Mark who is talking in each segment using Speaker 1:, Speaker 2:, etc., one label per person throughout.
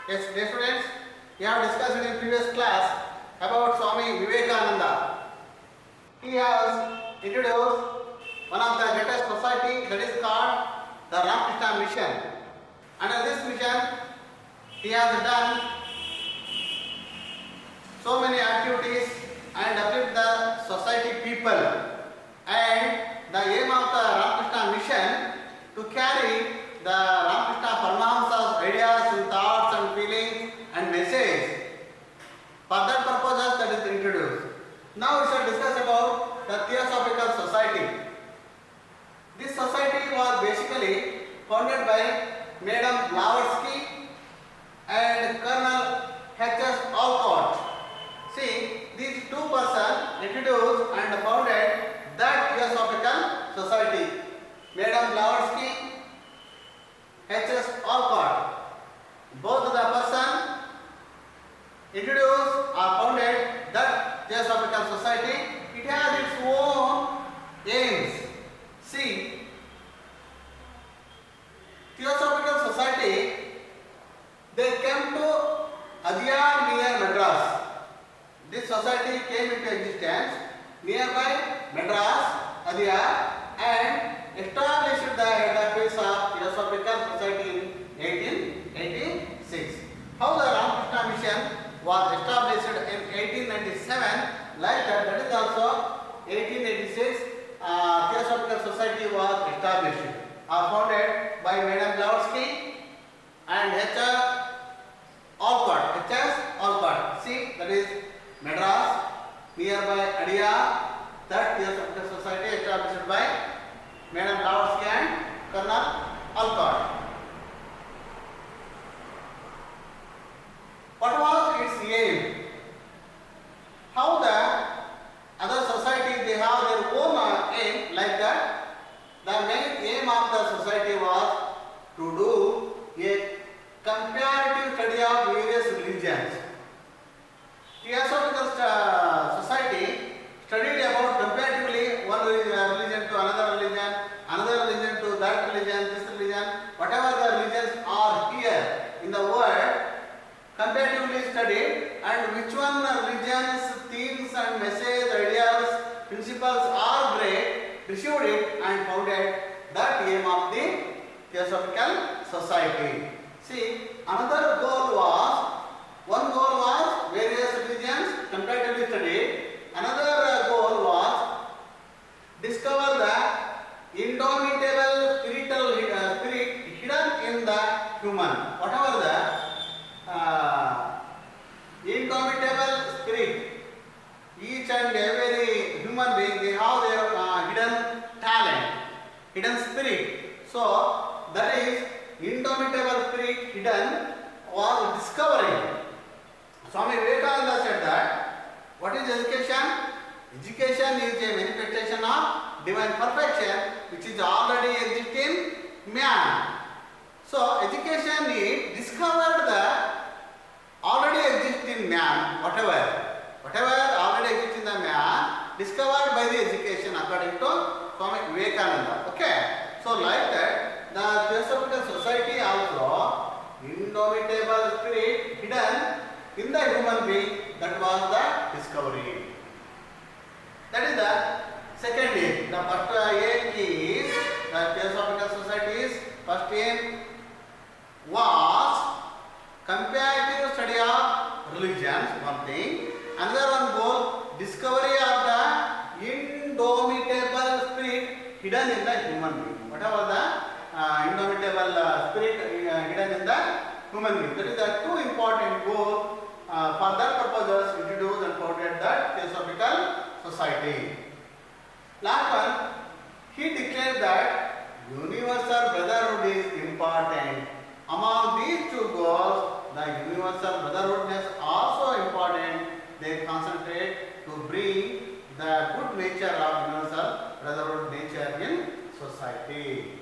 Speaker 1: Yes, dear students, we have discussed in previous class about Swami Vivekananda. He has introduced one of the greatest society that is called the Ramakrishna Mission. Under this mission, he has done so many activities and uplift the society people. And the aim of the Ramakrishna Mission to carry the Ramakrishna Paramahamsa's ideas and thoughts and feelings and message. For that purpose that is introduced. Now we shall discuss about the Theosophical Society. This society was basically founded by Madam Blavatsky and Colonel H.S. Alcott. See, these two persons introduced and founded that Theosophical Society. Madam Blavatsky, H.S. Alcott. Both of the persons introduced or founded that Theosophical Society. It has its own aims. See, Theosophical Society, they came to Adyar near Madras. This society came into existence nearby Madras, Adyar, and established the head office of Theosophical Society in 1886. How the Ramakrishna Mission was established in 1897, like that is also 1886 Theosophical Society was established, founded by Madam Blavatsky and H.S. Alcott. H.S. Alcott. See, that is Madras, nearby Adyar. That Theosophical Society established by Madam Blavatsky and Colonel Alcott. What was its aim? How the other societies they have their own aim like that. The main aim of the society was to do a comparative study of various religions. Theosophical Society studied about comparatively one religion to another religion to that religion, this religion, whatever the religions are here in the world, comparatively studied, and which one religion's themes and message, ideas, principles are great, received it and founded that aim of the Theosophical Society. See, another goal was, one goal was various religions comparatively studied, another goal was discover the indomitable spirit hidden in the human. Whatever the indomitable spirit, each and every human being, they have their hidden talent, hidden spirit. So that is indomitable spirit hidden was discovering. Swami Vivekananda said that what is education? Education is a manifestation of divine perfection which is already existing in man. So education is discovered the already existing man, whatever already exists in the man, discovered by the education according to Swami Vivekananda. Okay. So like that, the Theosophical Society also indomitable spirit hidden in the human being, that was the discovery. That is the second aim. The first aim is the Theosophical Society's first aim was comparative study of religions, one thing. Another one goal, discovery of the indomitable spirit hidden in the human being. Whatever the indomitable spirit hidden in the human being. That is the two important goals. For that purpose, introduced and founded that Theosophical Society. Last one, he declared that universal brotherhood is important. Among these two goals, the universal brotherhood is also important. They concentrate to bring the good nature of universal brotherhood nature in society.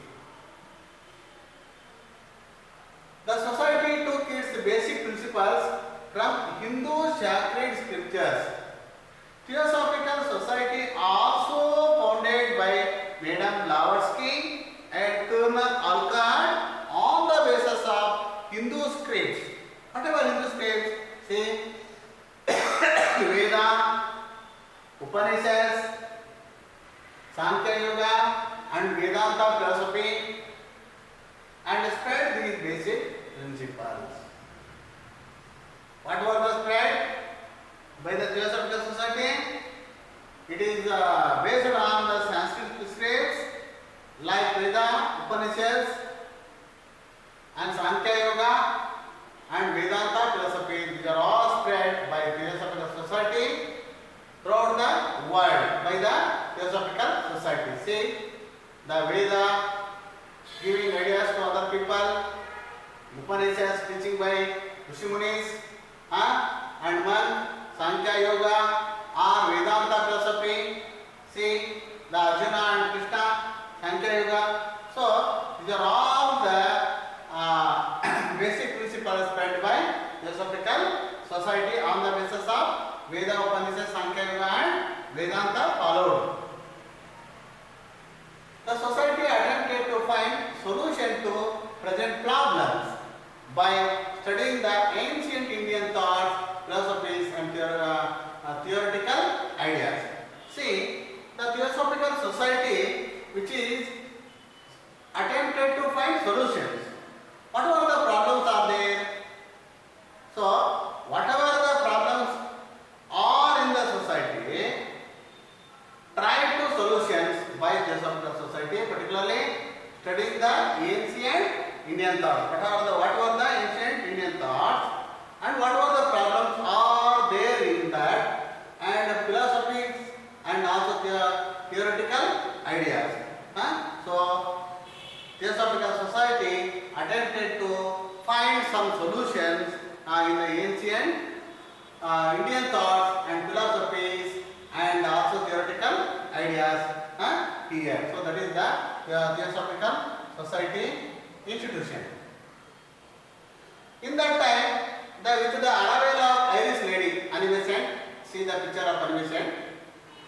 Speaker 1: The society took its basic principles from Hindu sacred scriptures. Theosophical Society also founded by Madam Blavatsky and Colonel Alcott on the basis of Hindu scripts Whatever Hindu scripts, see, Veda, Upanishads, Sankhya Yoga and Vedanta philosophy, and spread these basic principles. What was the spread by the Theosophical Society? It is based on the Sanskrit scripts like Veda, Upanishads and Sankhya Yoga and Vedanta philosophy. These are all spread by Theosophical Society throughout the world by the Theosophical Society. See, the Veda giving ideas to other people, Upanishads teaching by Rishi Munis, and one Sankhya Yoga or Vedanta philosophy. See, the Arjuna and Krishna, Sankhya Yoga. So, these are all the basic principles spread by Theosophical Society on the basis of Veda, Upanishads, Sankhya Yoga and Vedanta followed. The society attempted to find solution to present problems by studying the ancient Indian thoughts, philosophies and theoretical ideas. See, the Theosophical Society which is attempted to find solutions. Whatever the problems are there, so whatever the problems are in the society, try to solutions by Theosophical Society, particularly studying the ancient Indian thoughts. What were the ancient Indian thoughts and what were the problems are there in that, and philosophies and also theoretical ideas. So, Theosophical Society attempted to find some solutions in the ancient Indian thoughts and philosophies and also theoretical ideas here. So, that is the Theosophical Society institution. In that time, with the arrival of Irish lady Annie Besant, see the picture of Annie Besant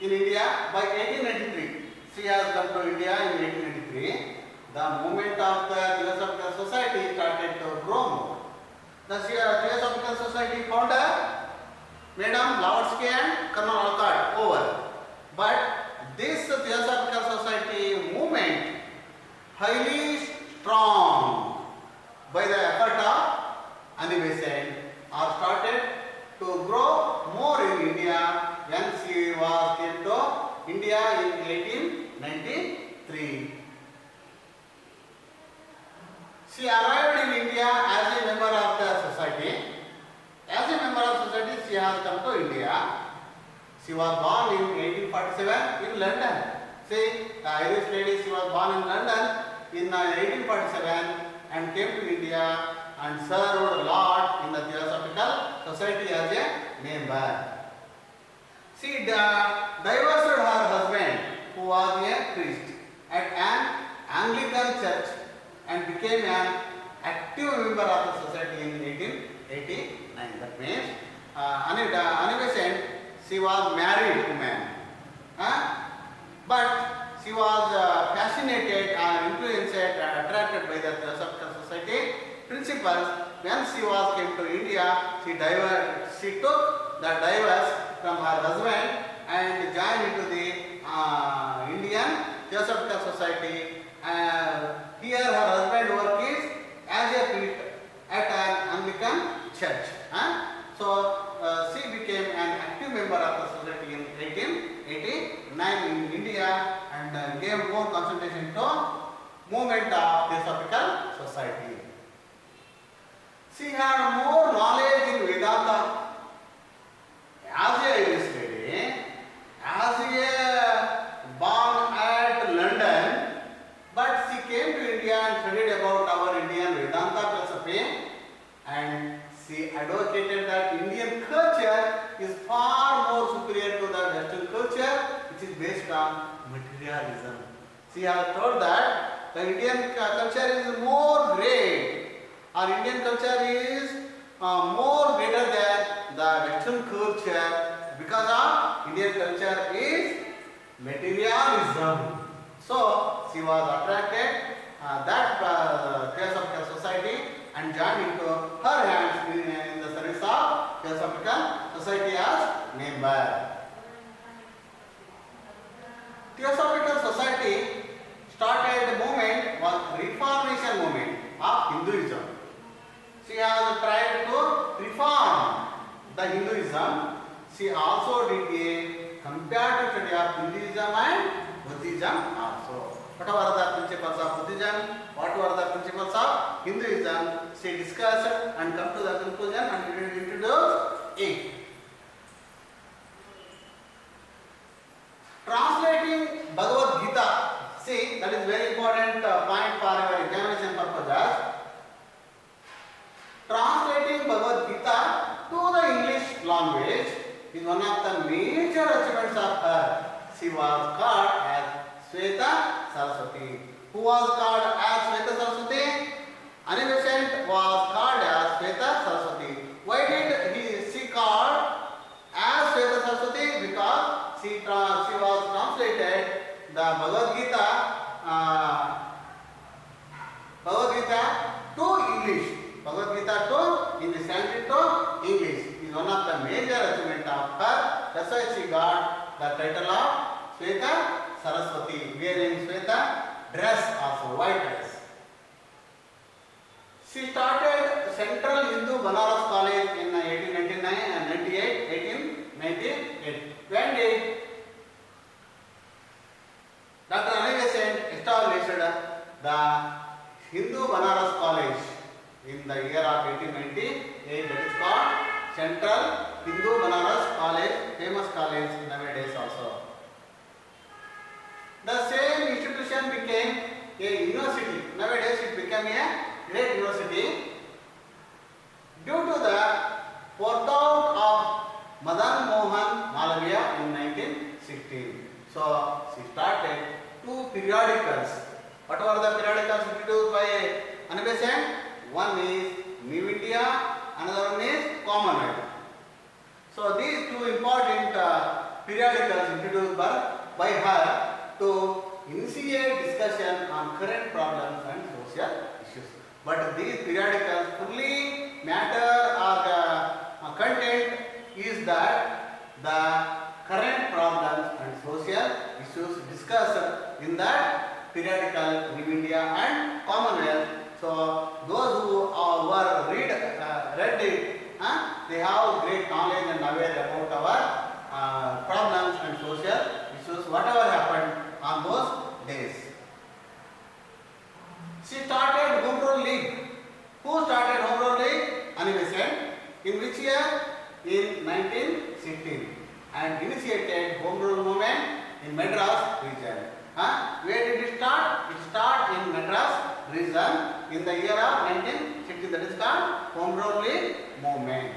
Speaker 1: in India by 1893. She has come to India in 1893. The movement of the Theosophical Society started to grow more. The Theosophical Society founder, Madam Blavatsky and Colonel Olcott over. But this Theosophical Society movement highly strong by the effort of Annie Besant are started to grow more in India when she was came to India in 1893. She arrived in India as a member of the society. As a member of society, she has come to India. She was born in 1847 in London. See, the Irish lady, she was born in London in 1847 and came to India and served a lot in the Theosophical Society as a member. She divorced her husband, who was a priest, at an Anglican church and became an active member of the society in 1889. That means Annie Besant, she was married woman, but she was fascinated and influenced and attracted by the Theosophical Society principles. When she came to India, she took the divorce from her husband and joined into the Indian Theosophical Society. Here her husband work is as a priest at an Anglican church. So she became an active member of the society in 1889 in India and gave more concentration to movement of Theosophical Society. She had more knowledge in Vedanta as a Irish lady, as a born at London, but she came to India and studied about our Indian Vedanta philosophy, and she advocated that Indian culture is far more superior to the Western culture, which is based on materialism. She has told that the Indian culture is more great. Our Indian culture is more greater than the Western culture because of Indian culture is materialism. So she was attracted that Theosophical Society and joined into her hands in the service of Theosophical Society as member. Theosophical Society started movement was Reformation movement of Hinduism. She has tried to reform the Hinduism. She also did a comparative study of Hinduism and Buddhism also. What were the principles of Buddhism? What were the principles of Hinduism? She discussed and come to the conclusion and introduced it. Translating Bhagavad Gita. See, that is very important point for your examination purposes. Translating Bhagavad Gita to the English language is one of the major achievements of her. She was called as Sweta Saraswati. Who was called as Sweta Saraswati? Anivesant was called as Sweta Saraswati. Why did she called as Sweta Saraswati? Because she was translated the Bhagavad Gita to English. Bhagavad Gita to English, translated to English is one of the major achievement of her. That's why she got the title of Sweta Saraswati, wearing Sweta dress also, white dress. She started Central Hindu Banaras College in 1898. When did Dr. Anivesant established the Hindu Banaras College in the year of 1898? That is called Central Hindu Banaras College, famous college nowadays also. The same institution became a university. Nowadays it became a great university due to the workout of Madan Mohan Malaviya in 1916. So she started two periodicals. What were the periodicals introduced by Anivesant? One is New India, another one is Commonwealth. So these two important periodicals introduced by her to initiate discussion on current problems and social issues. But these periodicals fully matter or the content is that the current problems and social issues discussed in that periodical New India and Commonwealth. So those who read it, they have great knowledge and aware about our problems and social issues, whatever happened on those days. She started Home Rule League. Who started Home Rule League? Anivesant. In which year? In 1916. And initiated Home Rule movement in Madras region. Where did it start? It started in Madras region in the year of 1960. That is called Home Rule League movement.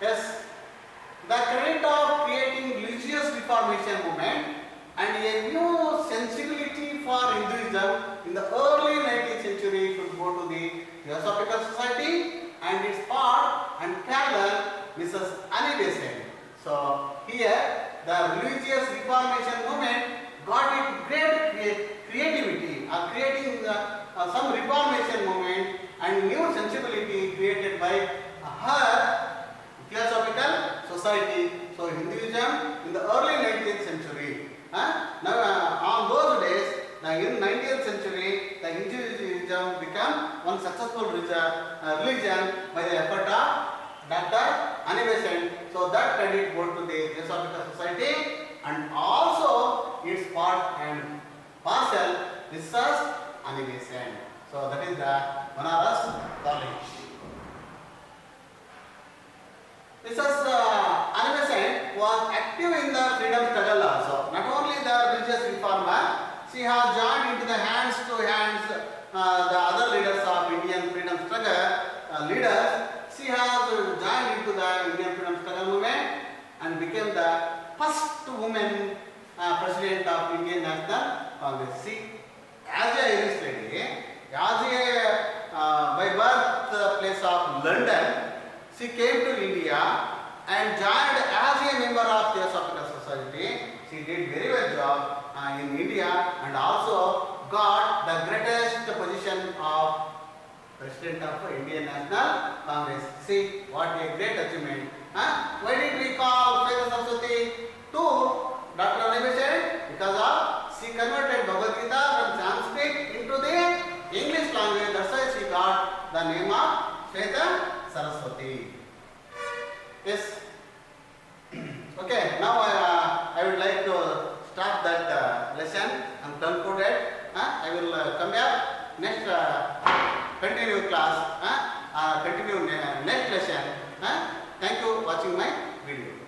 Speaker 1: Yes, the current of creating religious reformation movement and a new sensibility for Hinduism in the early 19th century should go to the Theosophical Society and its part and parallel Mrs. Anivesant. So here the religious reformation movement got it great creativity, creating some reformation movement and new sensibility created by her Theosophical Society. So Hinduism in the early 19th century. Now on those days, in 19th century, the Hinduism became one successful religion by the effort of Dr. Anivesant. So that credit goes to the Theosophical Society and also its part and parcel Mrs. Anivesant. So that is the Banaras College. Mrs. Anivesant was active in the freedom struggle also. Not only the religious reformer, she has joined into the hands to hands the other leaders of Indian freedom struggle leaders. She has joined into the Indian freedom struggle movement and became the first woman president of Indian National Congress. See, as a Irish lady, as a by birthplace of London, she came to India and joined as a member of Theosophical Society. She did very well job in India and also got the greatest position of President of Indian National Congress. See what a great achievement. Why did we call Shweta Saraswati to Dr. Annabai said? Because of she converted Bhagavad Gita from Sanskrit into the English language. That's why she got the name of Shweta Saraswati. Yes. Okay. Now I would like to stop that lesson and conclude it. I will come back next continue class. Continue next lesson. Thank you for watching my video.